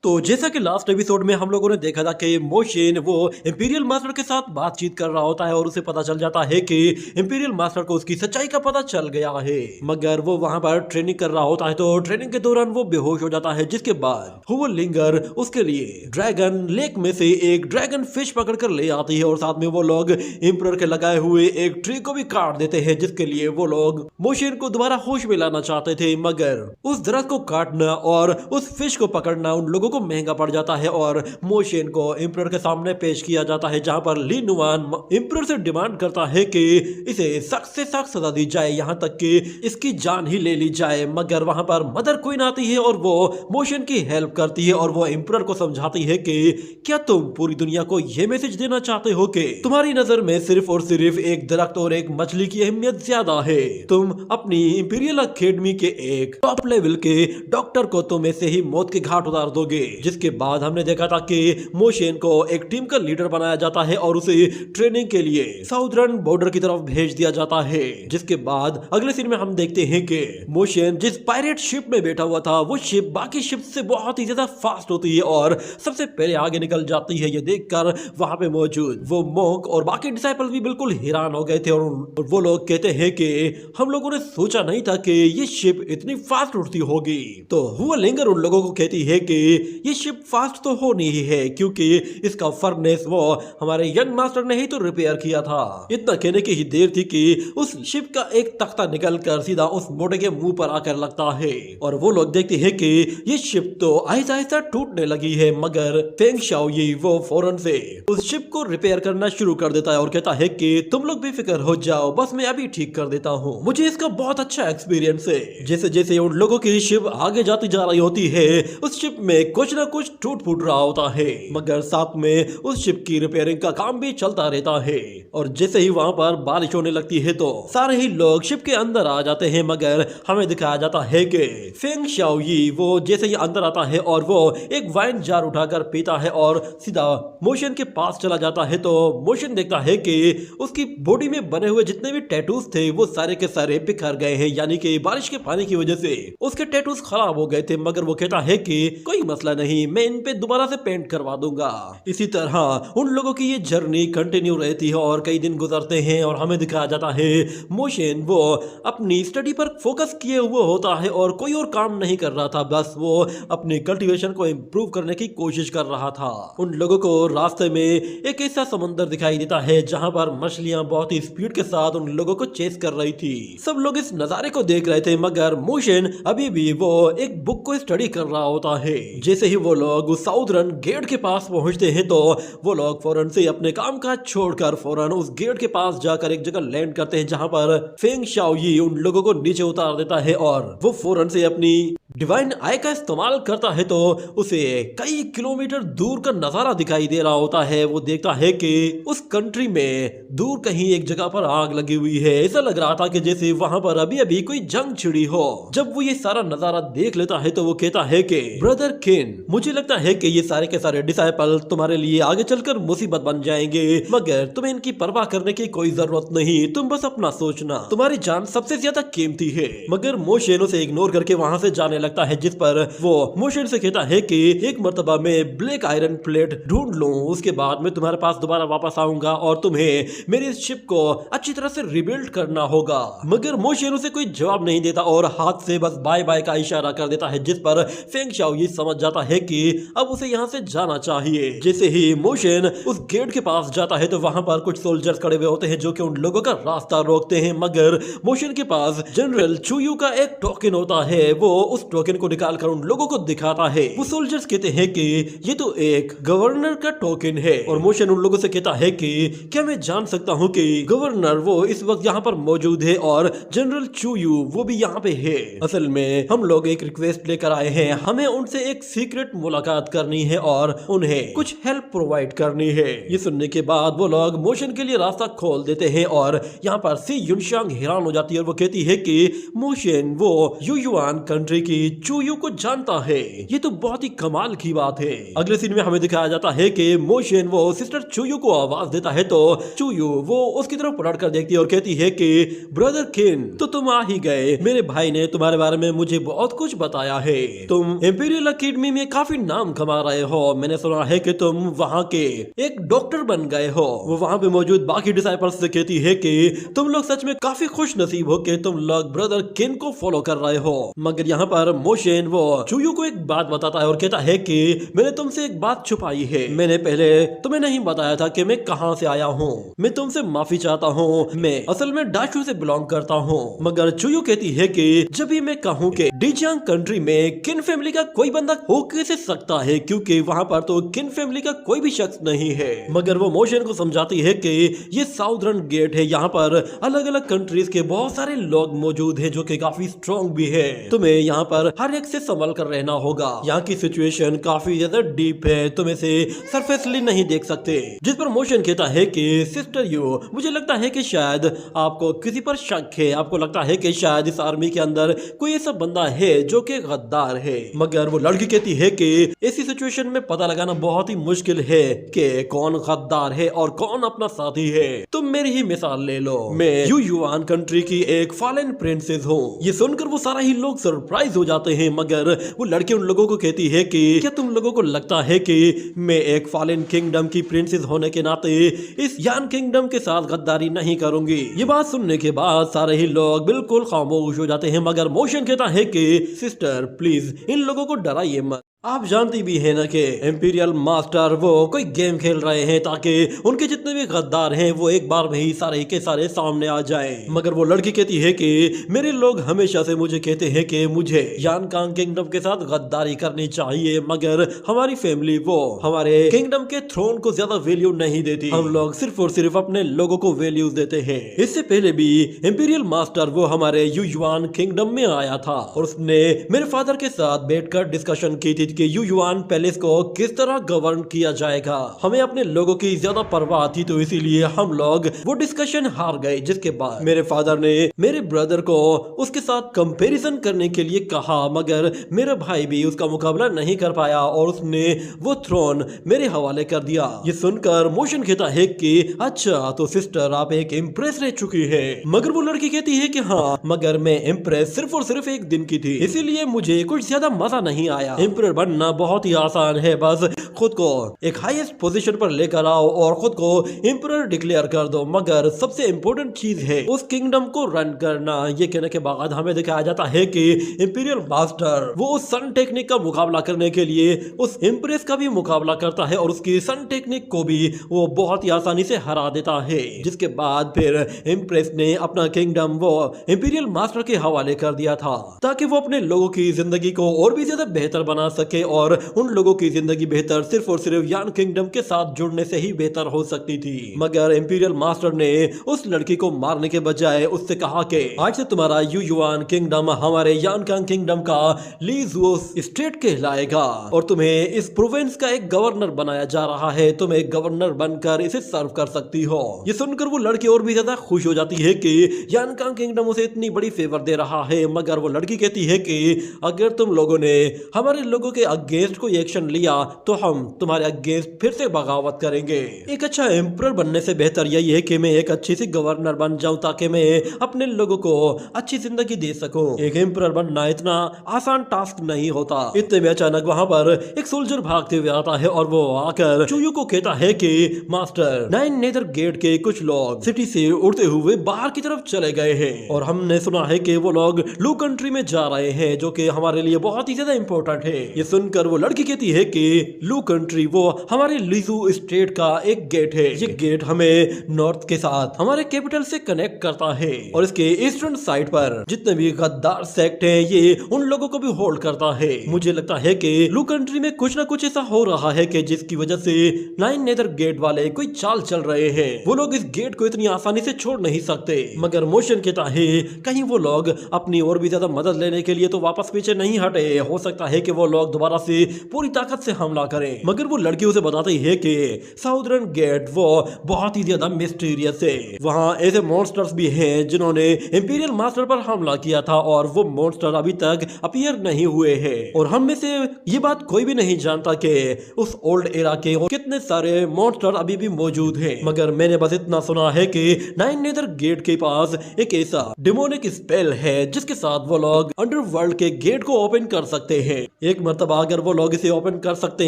तो जैसा कि लास्ट एपिसोड में हम लोगों ने देखा था कि मोशिन वो इंपीरियल मास्टर के साथ बातचीत कर रहा होता है और उसे पता चल जाता है कि इंपीरियल मास्टर को उसकी सच्चाई का पता चल गया है। मगर वो वहां पर ट्रेनिंग कर रहा होता है तो ट्रेनिंग के दौरान वो बेहोश हो जाता है, जिसके बाद हुवलिंगर उसके लिए ड्रैगन लेक में से एक ड्रैगन फिश पकड़ कर ले आती है और साथ में वो लोग एम्परर के लगाए हुए एक ट्री को भी काट देते हैं, जिसके लिए वो लोग मोशिन को दोबारा होश में लाना चाहते थे। मगर उस दरख्त को काटना और उस फिश को पकड़ना उन लोगों को महंगा पड़ जाता है और मोशिन को एम्परर के सामने पेश किया जाता है, जहां पर ली नुआन एम्परर से डिमांड करता है कि इसे सख्त से सख्त सजा दी जाए, यहां तक कि इसकी जान ही ले ली जाए। मगर वहां पर मदर क्वीन आती है और वो मोशिन की हेल्प करती है और वो एम्परर को समझाती है कि क्या तुम पूरी दुनिया को यह मैसेज देना चाहते हो कि तुम्हारी नजर में सिर्फ और सिर्फ एक दरख्त और एक मछली की अहमियत ज्यादा है। तुम अपनी इंपीरियल अकेडमी के एक टॉप लेवल के डॉक्टर को तुम ऐसे ही मौत के घाट उतार दोगे। जिसके बाद हमने देखा था कि मोशिन को एक टीम का लीडर बनाया जाता है और उसे ट्रेनिंग के लिए साउदर्न बॉर्डर की तरफ भेज दिया जाता है। जिसके बाद अगले सीन में हम देखते हैं कि मोशिन जिस पायरेट शिप में बैठा हुआ था वो शिप बाकी शिप से बहुत ही ज्यादा फास्ट होती है और सबसे पहले आगे निकल जाती है। ये देखकर वहां पे मौजूद वो मोंक और बाकी डिसाइपल भी बिल्कुल हैरान हो गए थे और वो लोग कहते हैं कि हम लोगों ने सोचा नहीं था कि ये शिप इतनी फास्ट उड़ती होगी। तो हुवलिंगर उन लोगों को कहती है कि ये शिप फास्ट तो हो नहीं है क्योंकि इसका फर्नेस वो हमारे यंग मास्टर ने ही तो रिपेयर किया था। इतना कहने की ही देर थी कि उस शिप का एक तख्ता निकलकर सीधा उस मोटे के मुंह पर आकर लगता है और वो लोग देखते हैं कि ये शिप तो आहिस्ता आहिस्ता टूटने लगी है। मगर फेंग शाओयी वो फौरन से उस शिप को रिपेयर करना शुरू कर देता है और कहता है कि तुम लोग बेफिक्र हो जाओ, बस मैं अभी ठीक कर देता हूँ। मुझे इसका बहुत अच्छा एक्सपीरियंस है। जैसे जैसे उन लोगों की शिप आगे जाती जा रही होती है उस शिप में कुछ ना कुछ टूट फूट रहा होता है, मगर साथ में उस शिप की रिपेयरिंग का काम भी चलता रहता है। और जैसे ही वहां पर बारिश होने लगती है तो सारे ही लोग शिप के अंदर आ जाते हैं। मगर हमें दिखाया जाता है कि फेंग शाओयी वो जैसे ही अंदर आता है और वो एक वाइन जार उठाकर पीता है और सीधा मोशिन के पास चला जाता है तो मोशिन देखता है कि उसकी बॉडी में बने हुए जितने भी टैटूज थे वो सारे के सारे बिखर गए हैं, यानी कि बारिश के पानी की वजह से उसके टैटूज खराब हो गए थे। मगर वो कहता है कि कोई मसला नहीं, मैं इन पे दोबारा से पेंट करवा दूंगा। इसी तरह उन लोगों की ये जर्नी कंटिन्यू रहती है और कई दिन गुजरते हैं और हमें दिखाया जाता है मोशिन वो अपनी स्टडी पर फोकस किए हुए होता है और कोई और काम नहीं कर रहा था, बस वो अपनी कल्टीवेशन को इम्प्रूव करने की कोशिश कर रहा था। उन लोगों को रास्ते में एक ऐसा समंदर दिखाई देता है जहां पर मछलियां बहुत ही स्पीड के साथ उन लोगों को चेस कर रही थी। सब लोग इस नजारे को देख रहे थे मगर मोशिन अभी भी वो एक बुक को स्टडी कर रहा होता है। जैसे ही वो लोग उस साउदर्न गेट के पास पहुंचते हैं तो वो लोग फौरन से अपने काम काज छोड़कर फौरन उस गेट के पास जाकर एक जगह लैंड करते हैं जहां पर फेंग शाओयी उन लोगों को नीचे उतार देता है और वो फौरन से अपनी डिवाइन आई का इस्तेमाल करता है तो उसे कई किलोमीटर दूर का नजारा दिखाई दे रहा होता है। वो देखता है कि उस कंट्री में दूर कहीं एक जगह पर आग लगी हुई है। ऐसा लग रहा था कि जैसे वहां पर अभी अभी कोई जंग छिड़ी हो। जब वो ये सारा नजारा देख लेता है तो वो कहता है कि ब्रदर किन, मुझे लगता है कि ये सारे के सारे डिसाइपल तुम्हारे लिए आगे चलकर मुसीबत बन जाएंगे, मगर तुम्हें इनकी परवाह करने की कोई जरूरत नहीं, तुम बस अपना सोचना, तुम्हारी जान सबसे ज्यादा कीमती है। मगर मोशिन उसे इग्नोर करके वहां से जाने लगता है, जिस पर वो मोशिन से कहता है कि एक मर्तबा में ब्लैक आयरन प्लेट ढूंढ लूं, उसके बाद मैं तुम्हारे पास दोबारा वापस आऊंगा और तुम्हें मेरी शिप को अच्छी तरह से रिबिल्ड करना होगा। मगर मोशिन उसे कोई जवाब नहीं देता और हाथ से बस बाय बाय का इशारा कर देता है, जिस पर फेंग शाओयी समझ जाता है कि अब उसे यहाँ से जाना चाहिए। जैसे ही मोशिन उस गेट के पास जाता है तो वहां पर कुछ सोल्जर्स खड़े हुए होते हैं जो कि उन लोगों का रास्ता रोकते हैं। मगर मोशिन के पास जनरल चुयू का एक टोकन होता है, वो उस टोकन को निकालकर उन लोगों को दिखाता है। वो सोल्जर्स कहते हैं कि ये तो एक गवर्नर का टोकन है और मोशिन उन लोगों से कहता है कि क्या मैं जान सकता हूँ कि गवर्नर वो इस वक्त यहाँ पर मौजूद है और जनरल चुयू वो भी यहाँ पे है। असल में हम लोग एक रिक्वेस्ट लेकर आए हैं, हमें उनसे एक सीक्रेट मुलाकात करनी है और उन्हें कुछ हेल्प प्रोवाइड करनी है। ये सुनने के बाद वो लोग मोशिन के लिए रास्ता खोल देते हैं और यहाँ पर सी युनशांग हैरान हो जाती है और वो कहती है कि मोशिन वो युयुआन कंट्री की चुयू को जानता है, ये तो बहुत ही कमाल की बात है। अगले सीन में हमें दिखाया जाता है कि मोशिन वो सिस्टर चुयू को आवाज देता है तो चुयू वो उसकी तरफ पलट कर देखती है और कहती है कि ब्रदर किन, तो तुम आ ही गए, मेरे भाई ने तुम्हारे बारे में मुझे बहुत कुछ बताया है। तुम इंपीरियल अकेडमी कंपनी में काफी नाम कमा रहे हो। मैंने सुना है कि तुम वहाँ के एक डॉक्टर बन गए हो। वो वहाँ पे मौजूद बाकी डिसाइपल्स से कहती है कि तुम लोग सच में काफी खुश नसीब हो कि तुम लोग ब्रदर किन को फॉलो कर रहे हो। मगर यहाँ पर मोशन वो चुयू को एक बात बताता है और कहता है कि मैंने तुमसे एक बात छुपाई है। मैंने पहले तुम्हें नहीं बताया था कि मैं कहाँ से आया हूँ। मैं तुमसे माफी चाहता हूँ। मैं असल में डाशू से बिलोंग करता हूँ। मगर चुयू कहती है कि जब भी मैं कहूँ कि डिजियांग कंट्री में किन फैमिली का कोई बंदा हो कैसे सकता है, क्योंकि वहाँ पर तो किन फैमिली का कोई भी शख्स नहीं है। मगर वो मोशन को समझाती है कि ये साउदर्न गेट है, यहाँ पर अलग अलग कंट्रीज के बहुत सारे लोग मौजूद हैं जो कि काफी स्ट्रॉन्ग भी है। तुम्हें यहाँ पर हर एक से संभल कर रहना होगा। यहाँ की सिचुएशन काफी ज्यादा डीप है, तुम इसे सरफेसली नहीं देख सकते। जिस पर मोशन कहता है कि सिस्टर यू, मुझे लगता है कि शायद आपको किसी पर शक है। आपको लगता है कि शायद इस आर्मी के अंदर कोई ऐसा बंदा है जो कि गद्दार है। मगर वो लड़की कहती है कि ऐसी सिचुएशन में पता लगाना बहुत ही मुश्किल है कि कौन गद्दार है और कौन अपना साथी है। तुम मेरी ही मिसाल ले लो, मैं युआन कंट्री की एक फॉरेन प्रिंसेस हूँ। ये सुनकर वो सारा ही लोग सरप्राइज हो जाते हैं। मगर वो लड़की उन लोगों को कहती है कि क्या तुम लोगों को लगता है कि मैं एक फॉरेन किंगडम की प्रिंसेस होने के नाते इस यान किंगडम के साथ गद्दारी नहीं करूंगी। ये बात सुनने के बाद सारे ही लोग बिल्कुल खामोश हो जाते हैं। मगर मोशन कहता है कि सिस्टर प्लीज इन लोगों को डराइए मत। आप जानती भी है ना कि इंपीरियल मास्टर वो कोई गेम खेल रहे हैं ताकि उनके जितने भी गद्दार हैं वो एक बार में ही सारे के सारे सामने आ जाएं। मगर वो लड़की कहती है कि मेरे लोग हमेशा से मुझे कहते हैं कि मुझे यानकांग किंगडम के साथ गद्दारी करनी चाहिए, मगर हमारी फैमिली वो हमारे किंगडम के थ्रोन को ज्यादा वैल्यू नहीं देती। हम लोग सिर्फ और सिर्फ अपने लोगों को वैल्यूज देते हैं। इससे पहले भी इंपीरियल मास्टर वो हमारे युआन किंगडम में आया था और उसने मेरे फादर के साथ बैठकर डिस्कशन की थी कि युआन पैलेस को किस तरह गवर्न किया जाएगा। हमें अपने लोगों की ज्यादा परवाह थी, तो इसीलिए हम लोग वो डिस्कशन हार गए। जिसके बाद मेरे फादर ने मेरे ब्रदर को उसके साथ कंपैरिजन करने के लिए कहा, मगर मेरा भाई भी उसका मुकाबला नहीं कर पाया और उसने वो थ्रोन मेरे हवाले कर दिया। ये सुनकर मोशन कहता है कि अच्छा तो सिस्टर आप एक इम्प्रेस रह चुकी है। मगर वो लड़की कहती है कि हाँ, मगर मैं इम्प्रेस सिर्फ और सिर्फ एक दिन की थी, इसीलिए मुझे कुछ ज्यादा मजा नहीं आया। एम्परर बनना बहुत ही आसान है, बस खुद को एक हाईएस्ट पोजीशन पर लेकर आओ और खुद को एम्परर डिक्लेयर कर दो। मगर सबसे इम्पोर्टेंट चीज है उस किंगडम को रन करना। ये कहने के बाद हमें दिखाया जाता है कि इंपीरियल मास्टर वो उस सन टेक्निक का मुकाबला करने के लिए उस इम्प्रेस का भी मुकाबला करता है और उसकी सन टेक्निक को भी वो बहुत ही आसानी से हरा देता है। जिसके बाद फिर इम्प्रेस ने अपना किंगडम वो इंपीरियल मास्टर के हवाले कर दिया था ताकि वो अपने लोगों की जिंदगी को और भी ज्यादा बेहतर बना सके और उन लोगों की जिंदगी बेहतर सिर्फ और सिर्फ यान किंगडम के साथ जुड़ने से ही बेहतर हो सकती थी। मगर इंपीरियल मास्टर ने उस लड़की को मारने के बजाय उससे कहा कि आज से तुम्हारा युआन किंगडम हमारे यानकांग किंगडम का लीजुओस स्टेट कहलाएगा और तुम्हें इस प्रोविंस का एक गवर्नर बनाया जा रहा है। तुम एक गवर्नर बनकर इसे सर्व कर सकती हो। ये सुनकर वो लड़की और भी ज्यादा खुश हो जाती है कि यानकांग किंगडम उसे इतनी बड़ी फेवर दे रहा है। मगर वो लड़की कहती है कि अगर तुम लोगों ने हमारे लोगों के अगेंस्ट कोई एक्शन लिया तो हम तुम्हारे अगेंस्ट फिर से बगावत करेंगे। एक अच्छा एम्परर बनने से बेहतर यही है कि मैं एक अच्छी सी गवर्नर बन जाऊं ताकि मैं अपने लोगों को अच्छी जिंदगी दे सकूं। एक एम्परर बनना इतना आसान टास्क नहीं होता। इतने में अचानक वहां पर एक सोल्जर भागते हुए आता है और वो आकर चुयू को कहता है कि मास्टर नाइन नेदर गेट के कुछ लोग सिटी से उड़ते हुए बाहर की तरफ चले गए हैं और हमने सुना है कि वो लोग लू कंट्री में जा रहे हैं जो कि हमारे लिए बहुत ही ज्यादा इंपॉर्टेंट है। ये सुनकर वो लड़की कहती है कि लू कंट्री वो हमारे लीजू स्टेट का एक गेट है। ये गेट हमें नॉर्थ के साथ हमारे कैपिटल से कनेक्ट करता है और इसके ईस्टर्न साइड पर जितने भी गद्दार सेक्ट हैं ये उन लोगों को भी होल्ड करता है। मुझे लगता है कि लू कंट्री में कुछ ना कुछ ऐसा हो रहा है कि जिसकी वजह से नाइन नेदर गेट वाले कोई चाल चल रहे हैं। वो लोग इस गेट को इतनी आसानी से छोड़ नहीं सकते। मगर मोशन कहता है कहीं वो लोग अपनी और भी ज्यादा मदद लेने के लिए तो वापस पीछे नहीं हटे। हो सकता है कि वो लोग दोबारा से पूरी ताकत से हमला करें। मगर वो लड़की उसे बताती है कि साउदर्न गेट वो बहुत ही ज्यादा मिस्टीरियस है। वहाँ ऐसे मॉन्स्टर्स भी हैं जिन्होंने इंपीरियल मास्टर पर हमला किया था और वो मॉन्स्टर अभी तक अपीयर नहीं हुए हैं और हम में से ये बात कोई भी नहीं जानता कि उस ओल्ड एरा के और कितने सारे मॉन्स्टर अभी भी मौजूद हैं। मगर मैंने बस इतना सुना है कि नाइन नेदर गेट के पास एक ऐसा डिमोनिक स्पेल है जिसके साथ वो लोग अंडरवर्ल्ड के गेट को ओपन कर सकते हैं। एक मर्तबा तब अगर वो लोग इसे ओपन कर सकते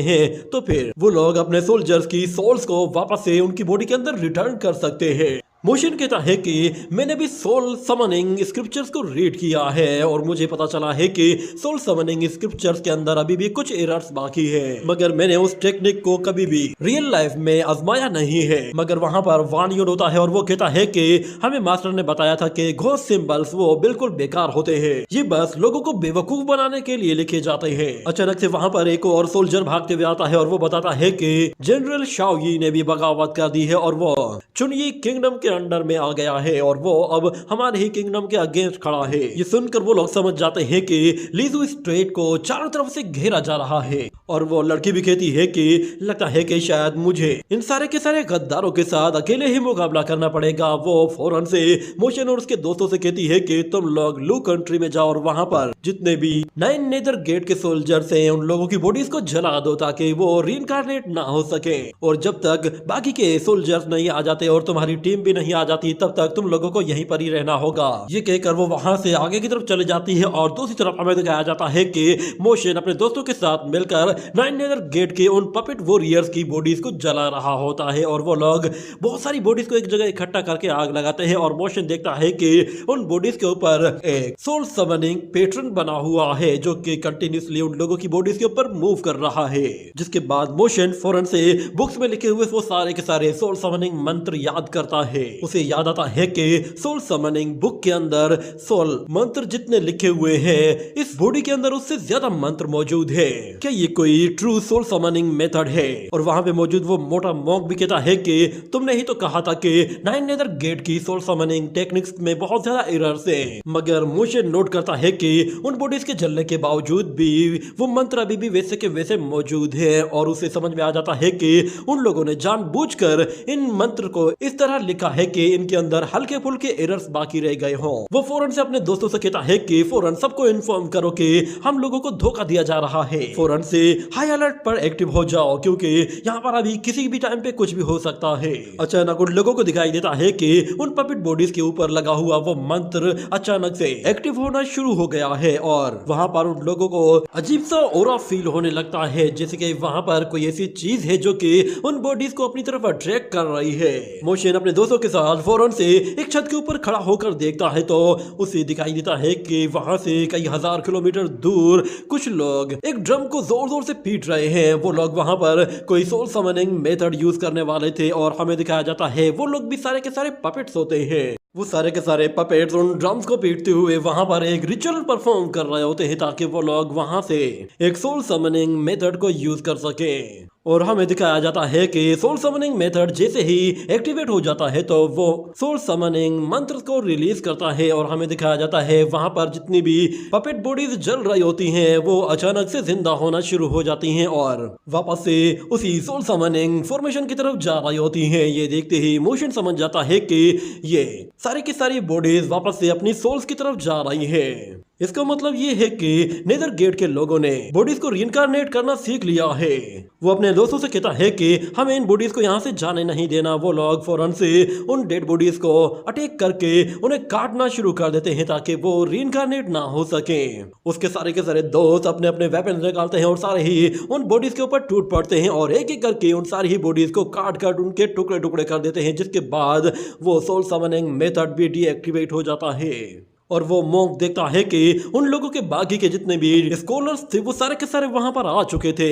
हैं तो फिर वो लोग अपने सोल्जर्स की सोल्स को वापस से उनकी बॉडी के अंदर रिटर्न कर सकते हैं। मोशन कहता है कि मैंने भी सोल समनिंग स्क्रिप्चर्स को रीड किया है और मुझे पता चला है कि सोल समनिंग स्क्रिप्चर्स के अंदर अभी भी कुछ एरर्स बाकी है, मगर मैंने उस टेक्निक को कभी भी रियल लाइफ में आजमाया नहीं है। मगर वहां पर वान यून होता है और वो कहता है कि हमें मास्टर ने बताया था कि घोस्ट सिंबल्स वो बिल्कुल बेकार होते हैं, ये बस लोगों को बेवकूफ बनाने के लिए लिखे जाते हैं। अचानक से वहां पर एक और सोल्जर भागते हुए आता है और वो बताता है कि जनरल शाओयी ने भी बगावत कर दी है और वो चुनयी किंगडम के अंडर में आ गया है और वो अब हमारे ही किंगडम के अगेंस्ट खड़ा है। ये सुनकर वो लोग समझ जाते हैं कि लीजू स्ट्रेट को चारों तरफ से घेरा जा रहा है और वो लड़की भी कहती है कि लगता है कि शायद मुझे इन सारे के सारे गद्दारों के साथ अकेले ही मुकाबला करना पड़ेगा। वो फौरन से मोशन और उसके दोस्तों से कहती है कि तुम लोग लू कंट्री में जाओ और वहां पर जितने भी 9 नेदर गेट के सोल्जर्स हैं उन लोगों की बॉडीज को जला दो ताकि वो रीइंकार्नेट ना हो सके, और जब तक बाकी के सोल्जर्स नहीं आ जाते और तुम्हारी टीम भी नहीं आ जाती तब तक तुम लोगों को यहीं पर ही रहना होगा। ये कहकर वो वहां से आगे की तरफ चली जाती है और दूसरी तरफ हमें दिखाया जाता है कि मोशन अपने दोस्तों के साथ मिलकर 9 नेदर गेट के उन पपेट वॉरियर्स की बॉडीज को जला रहा होता है और वो लोग बहुत सारी बॉडीज को एक जगह इकट्ठा करके आग लगाते हैं और मोशन देखता है कि उन बॉडीज के ऊपर एक सोल समनिंग पैटर्न बना हुआ है जो कि कंटिन्यूसली उन लोगों की बॉडीज के ऊपर मूव कर रहा है। जिसके बाद मोशन फौरन से बुक्स में लिखे हुए वो सारे के सारे सोल समनिंग मंत्र याद करता है। उसे याद आता है कि सोल समनिंग बुक के अंदर सोल मंत्र जितने लिखे हुए हैं इस बॉडी के अंदर उससे ज्यादा मंत्र मौजूद है। क्या ये कोई ट्रू सोल समनिंग मेथड है? और वहां पे मौजूद वो मोटा मॉन्क भी कहता है कि तुमने ही तो कहा था कि 9 नेदर गेट की सोल समनिंग टेक्निक्स में बहुत ज्यादा एरर्स हैं। मगर मोशन नोट करता है कि उन बॉडीज के जलने के बावजूद भी वो मंत्र अभी भी वैसे के वैसे मौजूद है और उसे समझ में आ जाता है कि उन लोगों ने जानबूझकर इन मंत्र को इस तरह लिखा है कि इनके अंदर हल्के फुल्के एरर्स बाकी रह गए हों। वो फौरन से अपने दोस्तों से कहता है कि फौरन सबको इन्फॉर्म करो कि हम लोगों को धोखा दिया जा रहा है, फौरन से हाई अलर्ट पर एक्टिव हो जाओ क्योंकि यहाँ पर अभी किसी भी टाइम पे कुछ भी हो सकता है। अचानक उन लोगों को दिखाई देता है कि उन पपेट बॉडीज के ऊपर लगा हुआ वो मंत्र अचानक से एक्टिव होना शुरू हो गया है और वहाँ पर उन लोगों को अजीब सा ऑरा फील होने लगता है जैसे कि वहाँ पर कोई ऐसी चीज है जो कि उन बॉडीज को अपनी तरफ अट्रैक्ट कर रही है। मोशन अपने दोस्तों के साथ फौरन से एक छत के ऊपर खड़ा होकर देखता है तो उसे दिखाई देता है कि वहां से कई हजार किलोमीटर दूर कुछ लोग एक ड्रम को जोर जोर से पीट रहे हैं। वो लोग वहां पर कोई सोल समनिंग मेथड यूज करने वाले थे और हमें दिखाया जाता है वो लोग भी सारे के सारे पपेट्स होते हैं। वो सारे के सारे पपेट्स उन ड्रम्स को पीटते हुए वहां पर एक रिचुअल परफॉर्म कर रहे होते हैं ताकि वो लोग वहां से एक सोल समनिंग मेथड को यूज कर सके। और हमें दिखाया जाता है कि सोल समनिंग मेथड जैसे ही एक्टिवेट हो जाता है तो वो सोल समनिंग मंत्र को रिलीज करता है और हमें दिखाया जाता है वहां पर जितनी भी पपेट बॉडीज जल रही होती हैं वो अचानक से जिंदा होना शुरू हो जाती हैं और वापस से उसी सोल समनिंग फॉर्मेशन की तरफ जा रही होती हैं। ये देखते ही मोशन समझ जाता है कि ये सारी की सारी बॉडीज वापस से अपनी सोल्स की तरफ जा रही है। इसका मतलब ये है कि नेदर गेट के लोगों ने बॉडीज को रीइंकार्नेट करना सीख लिया है। वो अपने दोस्तों से कहता है कि हमें इन बॉडीज को यहाँ से जाने नहीं देना। वो लोग फौरन से उन डेड बॉडीज को अटैक करके उन्हें काटना शुरू कर देते हैं ताकि वो रीइंकार्नेट ना हो सके। उसके सारे के सारे दोस्त अपने अपने वेपन निकालते हैं और सारे ही उन बॉडीज के ऊपर टूट पड़ते हैं और एक एक करके उन सारी ही बॉडीज को काट काट उनके टुकड़े टुकड़े कर देते हैं, जिसके बाद वो सोल समनिंग मेथड भी डीएक्टिवेट हो जाता है। और वो मॉन्क देखता है कि उन लोगों के बाकी के जितने भी स्कॉलर्स थे वो सारे के सारे वहां पर आ चुके थे,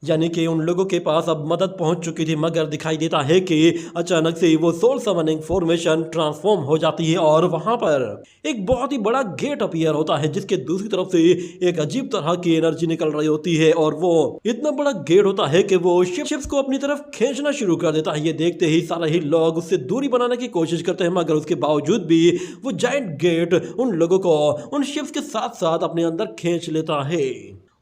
यानी कि उन लोगों के पास अब मदद पहुंच चुकी थी। मगर दिखाई देता है कि अचानक से वो सोल समनिंग फॉर्मेशन ट्रांसफॉर्म हो जाती है और वहां पर एक बहुत ही बड़ा गेट अपीयर होता है जिसके दूसरी तरफ से एक अजीब तरह की एनर्जी निकल रही होती है और वो इतना बड़ा गेट होता है कि वो शिप्स को अपनी तरफ खींचना शुरू कर देता है। ये देखते ही सारे ही लोग उससे दूरी बनाने की कोशिश करते हैं, मगर उसके बावजूद भी वो जायंट गेट उन लोगों को उन शिप्स के साथ साथ अपने अंदर खींच लेता है।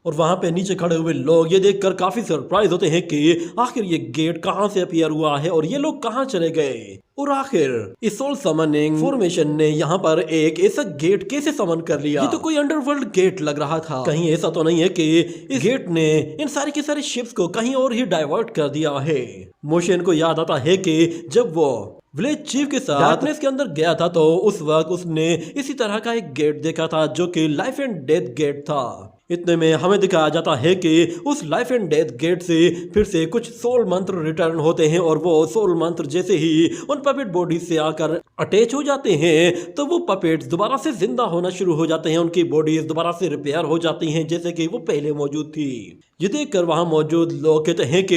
और वहां पे नीचे खड़े हुए लोग ये देखकर काफी सरप्राइज होते हैं कि आखिर ये गेट कहां से अपीयर हुआ है और ये लोग कहां चले गए और आखिर इस सोल समनिंग फॉर्मेशन ने यहाँ पर एक ऐसा गेट कैसे समन कर लिया। ये तो कोई अंडरवर्ल्ड गेट लग रहा था। कहीं ऐसा तो नहीं है कि इस गेट ने इन सारी के सारे शिप्स को कहीं और ही डाइवर्ट कर दिया है। मोशन को याद आता है कि जब वो विलेज चीफ के साथ डार्कनेस के अंदर गया था तो उस वक्त उसने इसी तरह का एक गेट देखा था जो कि लाइफ एंड डेथ गेट था। इतने में हमें दिखाया जाता है कि उस लाइफ एंड डेथ गेट से फिर से कुछ सोल मंत्र रिटर्न होते हैं और वो सोल मंत्र जैसे ही उन पपेट बॉडी से आकर अटैच हो जाते हैं तो वो पपेट्स दोबारा से जिंदा होना शुरू हो जाते हैं। उनकी बॉडीज दोबारा से रिपेयर हो जाती हैं जैसे कि वो पहले मौजूद थी। ये देखकर वहां मौजूद लोग कहते हैं कि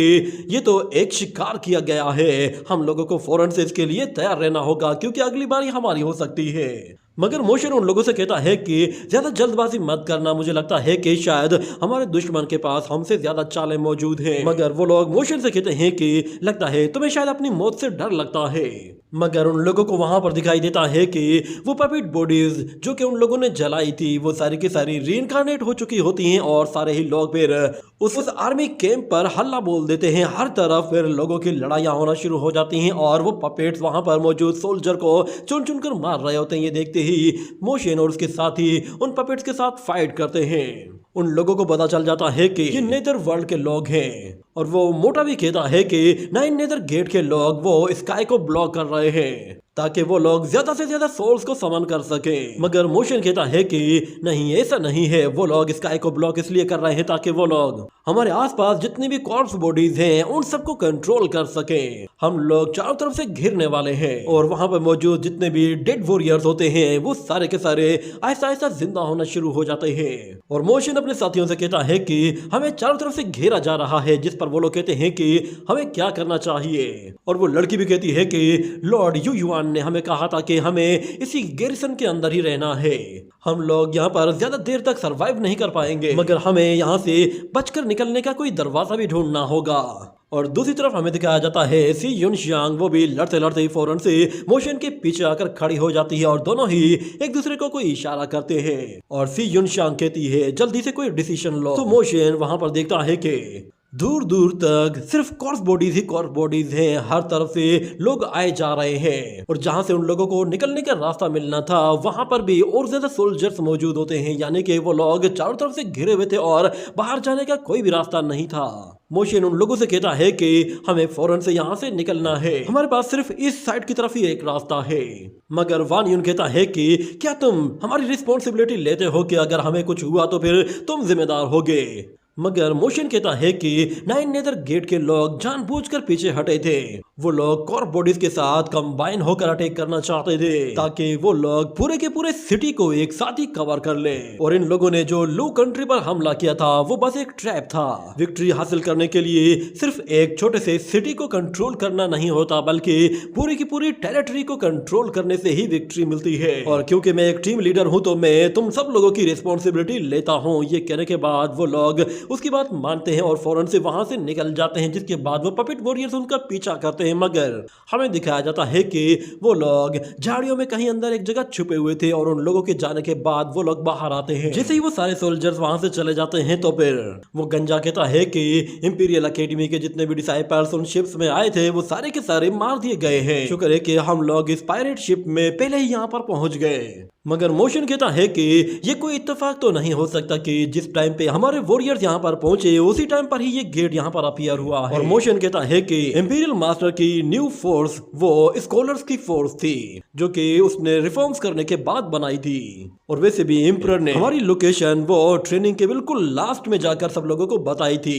ये तो एक शिकार किया गया है, हम लोगों को फौरन से इसके लिए तैयार रहना होगा क्योंकि अगली बारी हमारी हो सकती है। मगर मोशन उन लोगों से कहता है कि ज्यादा जल्दबाजी मत करना, मुझे लगता है कि शायद हमारे दुश्मन के पास हमसे ज्यादा चालें मौजूद हैं। मगर वो लोग मोशन से कहते हैं कि लगता है तुम्हें शायद अपनी मौत से डर लगता है। मगर उन लोगों को वहां पर दिखाई देता है कि वो पपेट बॉडीज जो कि उन लोगों ने जलाई थी वो सारी की सारी रीइंकार्नेट हो चुकी होती हैं और सारे ही लोग फिर उस आर्मी कैंप पर हल्ला बोल देते हैं। हर तरफ फिर लोगों की लड़ाइयां होना शुरू हो जाती हैं और वो पपेट्स वहां पर मौजूद सोल्जर को चुन चुन कर मार रहे होते हैं। ये देखते ही मोशन और उसके साथी उन पपेट्स के साथ फाइट करते हैं। उन लोगों को पता चल जाता है कि ये नेदर वर्ल्ड के लोग हैं और वो मोटा भी कहता है कि नाइन नेदर गेट के लोग वो स्काई को ब्लॉक कर रहे हैं ताकि वो लोग ज्यादा से ज्यादा सोल्स को समन कर सके। मगर मोशन कहता है कि नहीं, ऐसा नहीं है, वो लोग स्काई को ब्लॉक इसलिए कर रहे हैं ताकि वो लोग हमारे आसपास जितनी भी कॉर्प्स बॉडीज हैं उन सबको कंट्रोल कर सके। हम लोग चारों तरफ से घिरने वाले हैं और वहां पर मौजूद जितने भी डेड वॉरियर्स होते हैं वो सारे के सारे ऐसा ऐसा जिंदा होना शुरू हो जाते हैं। और मोशन अपने साथियों से कहता है कि हमें चारों तरफ से घेरा जा रहा है, जिस पर वो लोग कहते हैं कि हमें क्या करना चाहिए। और वो लड़की भी कहती है कि लॉर्ड यू युआन ने हमें कहा था कि हमें इसी गैरिसन के अंदर ही रहना है, हम लोग यहाँ पर ज्यादा देर तक सरवाइव नहीं कर पाएंगे, मगर हमें यहाँ से बचकर निकलने का कोई दरवाजा भी ढूंढना होगा। और दूसरी तरफ हमें दिखाया जाता है सी युनशांग, वो भी लड़ते लड़ते ही फौरन से मोशन के पीछे आकर खड़ी हो जाती है और दोनों ही एक दूसरे को कोई इशारा करते हैं और सी युनशांग कहती है जल्दी से कोई डिसीजन लो। तो मोशन वहां पर देखता है कि दूर दूर तक सिर्फ कॉर्प्स बॉडीज ही कॉर्प्स बॉडीज हैं, हर तरफ से लोग आए जा रहे हैं और जहां से उन लोगों को निकलने का रास्ता मिलना था वहां पर भी और ज्यादा सोल्जर्स मौजूद होते हैं, यानी कि वो लोग चारों तरफ से घिरे हुए थे और बाहर जाने का कोई भी रास्ता नहीं था। मोशन उन लोगों से कहता है कि हमें फौरन से यहाँ से निकलना है, हमारे पास सिर्फ इस साइड की तरफ ही एक रास्ता है। मगर वान यून कहता है कि क्या तुम हमारी रिस्पॉन्सिबिलिटी लेते हो कि अगर हमें कुछ हुआ तो फिर तुम जिम्मेदार होगे। मगर मोशन कहता है कि नाइन नेदर गेट के लोग जानबूझकर पीछे हटे थे, वो लोग कॉर्प बॉडीज के साथ कंबाइन होकर अटैक करना चाहते थे ताकि वो लोग पूरे के पूरे सिटी को एक साथ ही कवर कर ले। और इन लोगों ने जो लू कंट्री पर हमला किया था वो बस एक ट्रैप था। विक्ट्री हासिल करने के लिए सिर्फ एक छोटे से सिटी को कंट्रोल करना नहीं होता बल्कि पूरी की पूरी टेरिटरी को कंट्रोल करने से ही विक्ट्री मिलती है। और क्योंकि मैं एक टीम लीडर हूँ तो मैं तुम सब लोगों की रिस्पॉन्सिबिलिटी लेता हूँ। ये कहने के बाद वो लोग उसकी बात मानते हैं और फौरन से वहां से निकल जाते हैं, जिसके बाद वो पपेट वॉरियर्स उनका पीछा करते हैं। मगर हमें दिखाया जाता है कि वो लोग झाड़ियों में कहीं अंदर एक जगह छुपे हुए थे और उन लोगों के जाने के बाद वो लोग बाहर आते हैं। जैसे ही वो सारे सोल्जर्स वहां से चले जाते हैं तो फिर वो गंजा कहता है कि इंपीरियल एकेडमी के जितने भी डिसाइपल्स उन शिप्स में आए थे वो सारे के सारे मार दिए गए हैं। शुक्र है कि हम लोग इस पायरेट शिप में पहले ही यहाँ पर पहुंच गए। मगर मोशन कहता है कि ये कोई इत्तेफाक तो नहीं हो सकता कि जिस टाइम पे हमारे वॉरियर्स यहाँ पर पहुंचे उसी टाइम पर ही ये गेट यहाँ पर अपीयर हुआ है। और मोशन कहता है कि इंपीरियल मास्टर की न्यू फोर्स वो स्कॉलर्स की फोर्स थी जो कि उसने रिफॉर्म्स करने के बाद बनाई थी। और वैसे भी एम्परर ने हमारी लोकेशन वो ट्रेनिंग के बिल्कुल लास्ट में जाकर सब लोगों को बताई थी।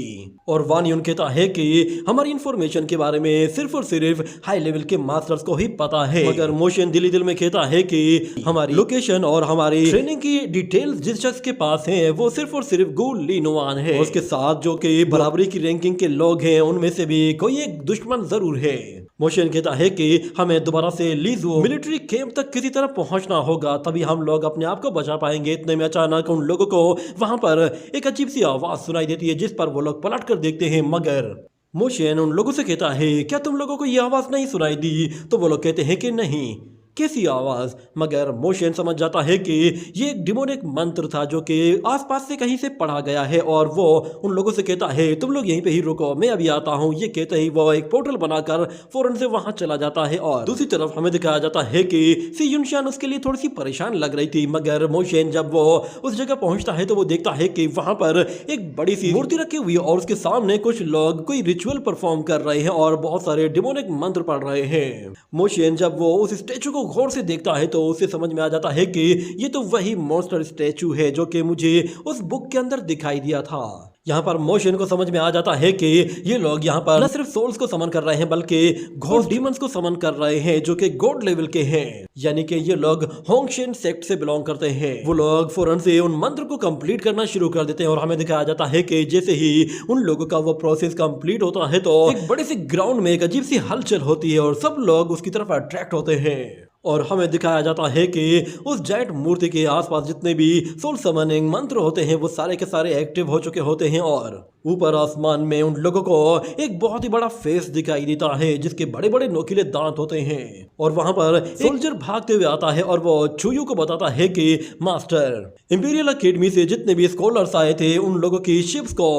और वान यून कहता है कि हमारी इंफॉर्मेशन के बारे में सिर्फ और सिर्फ हाई लेवल के मास्टर्स को ही पता है। मगर मोशन दिली दिल में कहता है कि हमारी लोकेशन और हमारी ट्रेनिंग की डिटेल्स जिस शख्स के पास है वो सिर्फ और सिर्फ गु लिनोआन है। उसके साथ जो कि बराबरी की रैंकिंग के लोग हैं उनमें से भी कोई एक दुश्मन जरूर है। मोशन कहता है कि हमें दोबारा से लीजो मिलिट्री कैंप तक किसी तरह पहुंचना होगा, तभी हम लोग अपने आप को बचा पाएंगे। इतने में अचानक उन लोगों को वहां पर एक अजीब सी आवाज सुनाई देती है, जिस पर वो लोग पलट कर देखते हैं। मगर मोशन उन लोगों से कहता है क्या तुम लोगों को ये आवाज नहीं सुनाई दी? तो वो लोग कहते हैं कि नहीं, कैसी आवाज? मगर मोशन समझ जाता है कि ये एक डिमोनिक मंत्र था जो कि आसपास से कहीं से पढ़ा गया है। और वो उन लोगों से कहता है तुम लोग यहीं पे ही रुको, मैं अभी आता हूँ। ये कहते ही वो एक पोर्टल बनाकर फौरन से वहां चला जाता है। और दूसरी तरफ हमें दिखाया जाता है कि सी युनशान उसके लिए थोड़ी सी परेशान लग रही थी। मगर मोशन जब वो उस जगह पहुंचता है तो वो देखता है कि वहां पर एक बड़ी सी मूर्ति रखी हुई है और उसके सामने कुछ लोग कोई रिचुअल परफॉर्म कर रहे हैं और बहुत सारे डिमोनिक मंत्र पढ़ रहे हैं। मोशन जब वो उस स्टेचू को गौर से देखता है तो उसे समझ में आ जाता है कि ये तो वही मॉन्स्टर स्टैचू है जो कि मुझे उस बुक के अंदर दिखाई दिया था। यहाँ पर मोशन को समझ में आ जाता है कि ये लोग यहाँ पर न सिर्फ सोल्स को समन कर रहे हैं बल्कि घोस्ट डीमंस को समन कर रहे हैं जो कि गॉड लेवल के हैं। यानी कि ये लोग होंगशेन सेक्ट से बिलोंग करते हैं। वो लोग फौरन से उन मंत्र को कंप्लीट करना शुरू कर देते हैं और हमें दिखाया जाता है कि जैसे ही उन लोगों का वो प्रोसेस कंप्लीट होता है तो एक बड़े से ग्राउंड में एक अजीब सी हलचल होती है और सब लोग उसकी तरफ अट्रैक्ट होते हैं। और हमें दिखाया जाता है कि उस जायंट मूर्ति के आसपास जितने भी सोल समनिंग मंत्र होते हैं वो सारे के सारे एक्टिव हो चुके होते हैं और ऊपर आसमान में उन लोगों को एक बहुत ही बड़ा फेस दिखाई देता है जिसके बड़े बड़े नोकीले दांत होते हैं। और वहां पर सोल्जर भागते हुए आता है और वो चूयू को बताता है कि मास्टर, इंपीरियल अकेडमी से जितने भी स्कॉलर्स आए थे उन लोगों की शिप्स को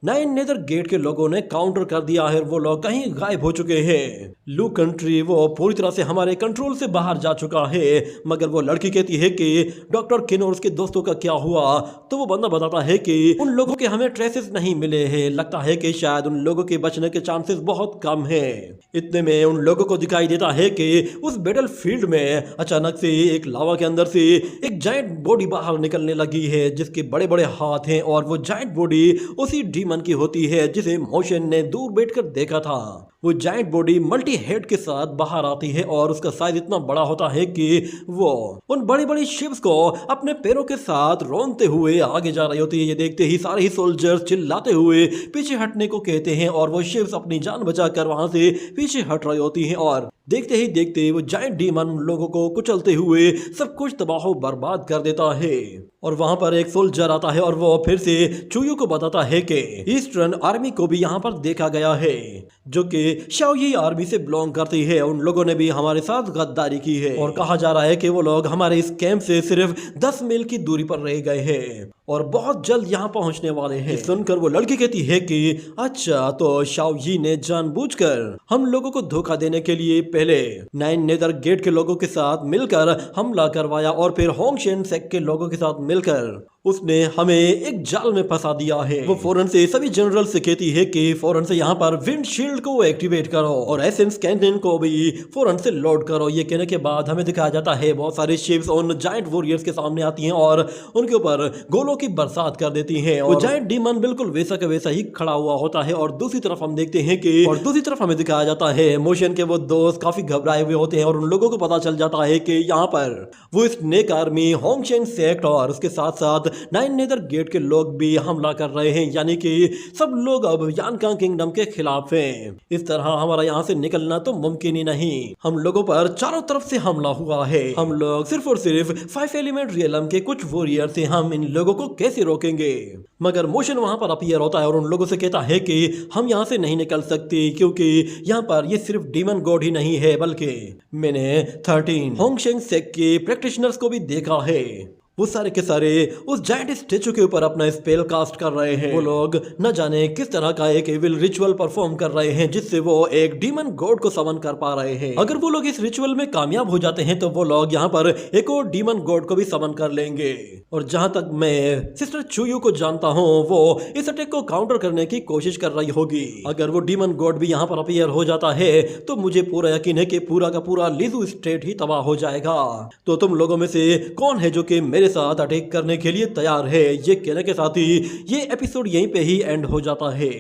नाइन नेदर गेट के लोगों ने काउंटर कर दिया है। वो लोग कहीं गायब हो चुके हैं। लू कंट्री वो पूरी तरह से हमारे कंट्रोल से बाहर जा चुका है। मगर वो लड़की कहती है कि डॉक्टर किन और उसके दोस्तों का क्या हुआ, तो वो बंदा बताता है कि उन लोगों के हमें ट्रेसेस नहीं मिले हैं। लगता है कि शायद उन लोगों के बचने के चांसेस बहुत कम हैं। इतने में उन लोगों को दिखाई देता है कि उस बैटल फील्ड में अचानक से एक लावा के अंदर से एक जायंट बॉडी बाहर निकलने लगी है जिसके बड़े बड़े हाथ हैं और वो जायंट बॉडी उसी डीमन की होती है जिसे मोशन ने दूर बैठकर देखा था। वो जायंट बॉडी मल्टी हेड के साथ बाहर आती है और उसका साइज इतना बड़ा होता है कि वो उन बड़ी बड़ी शिप्स को अपने पैरों के साथ रोनते हुए आगे जा रही होती है। ये देखते ही सारे ही सोल्जर्स चिल्लाते हुए पीछे हटने को कहते हैं और वो शिप्स अपनी जान बचाकर वहां से पीछे हट रही होती हैं और देखते ही देखते वो जायंट डीमन लोगों को कुचलते हुए सब कुछ तबाह बर्बाद कर देता है। और वहां पर एक सोल्जर आता है और वो फिर से चूयू को बताता है कि ईस्टर्न आर्मी को भी यहाँ पर देखा गया है जो कि शाओयी आर्मी से बिलोंग करती है। उन लोगों ने भी हमारे साथ गद्दारी की है और कहा जा रहा है कि वो लोग हमारे इस कैंप से सिर्फ 10 मील की दूरी पर रह गए हैं और बहुत जल्द यहाँ पहुंचने वाले हैं। सुनकर वो लड़की कहती है कि अच्छा, तो शाओयी ने जानबूझकर हम लोगों को धोखा देने के लिए पहले नाइन नेदर गेट के लोगों के साथ मिलकर हमला करवाया और फिर होंगशेन सेक्ट के लोगों के साथ मिलकर उसने हमें एक जाल में फंसा दिया है। वो फौरन से सभी जनरल से कहती है कि फौरन से यहाँ पर विंड शील्ड को एक्टिवेट करो और एसेंस कैनन को भी फौरन से लोड करो। ये कहने के बाद हमें दिखाया जाता है बहुत सारी शिप्स उन जायंट वॉरियर्स के सामने आती हैं और उनके ऊपर गोलों की बरसात कर देती हैं। और जायंट डीमन बिल्कुल वैसा का वैसा ही खड़ा हुआ होता है और दूसरी तरफ हम देखते हैं कि और दूसरी तरफ हमें दिखाया जाता है मोशन के वो दोस्त काफी घबराए हुए होते हैं और उन लोगों को पता चल जाता है कि यहाँ पर वो स्नेक आर्मी, होंगशेन सेक्ट और उसके साथ साथ नाइन नेदर गेट के लोग भी हमला कर रहे हैं। यानी कि सब लोग अब यानकांग किंगडम के खिलाफ हैं। इस तरह हमारा यहाँ से निकलना तो मुमकिन ही नहीं। हम लोगों पर चारों तरफ से हमला हुआ है। हम लोग सिर्फ और सिर्फ 5 एलिमेंट रियलम के कुछ वॉरियर से हम इन लोगों को कैसे रोकेंगे। मगर मोशन वहां पर अपीयर होता है और उन लोगों से कहता है कि हम यहाँ से नहीं निकल सकते क्योंकि यहाँ पर ये सिर्फ डीमन गॉड ही नहीं है बल्कि मैंने 13 होंगशेन सेक्ट के प्रैक्टिशनर्स को भी देखा है। वो सारे के सारे उस जायंट स्टेचू के ऊपर अपना स्पेल कास्ट कर रहे हैं। वो लोग न जाने किस तरह का एक एविल रिचुअल परफॉर्म कर रहे हैं जिससे वो एक डीमन गॉड को समन कर पा रहे हैं। अगर वो लोग इस रिचुअल में कामयाब हो जाते हैं तो वो लोग यहाँ पर एक और डीमन गॉड को भी समन कर लेंगे। और जहां तक मैं सिस्टर चूयू को जानता हूँ वो इस अटैक को काउंटर करने की कोशिश कर रही होगी। अगर वो डीमन गॉड भी यहाँ पर अपीयर हो जाता है तो मुझे पूरा यकीन है कि पूरा का पूरा लिजू स्टेट ही तबाह हो जाएगा। तो तुम लोगों में से कौन है जो कि मेरे साथ अटैक करने के लिए तैयार है? ये कहने के साथ ही ये एपिसोड यहीं पे ही एंड हो जाता है।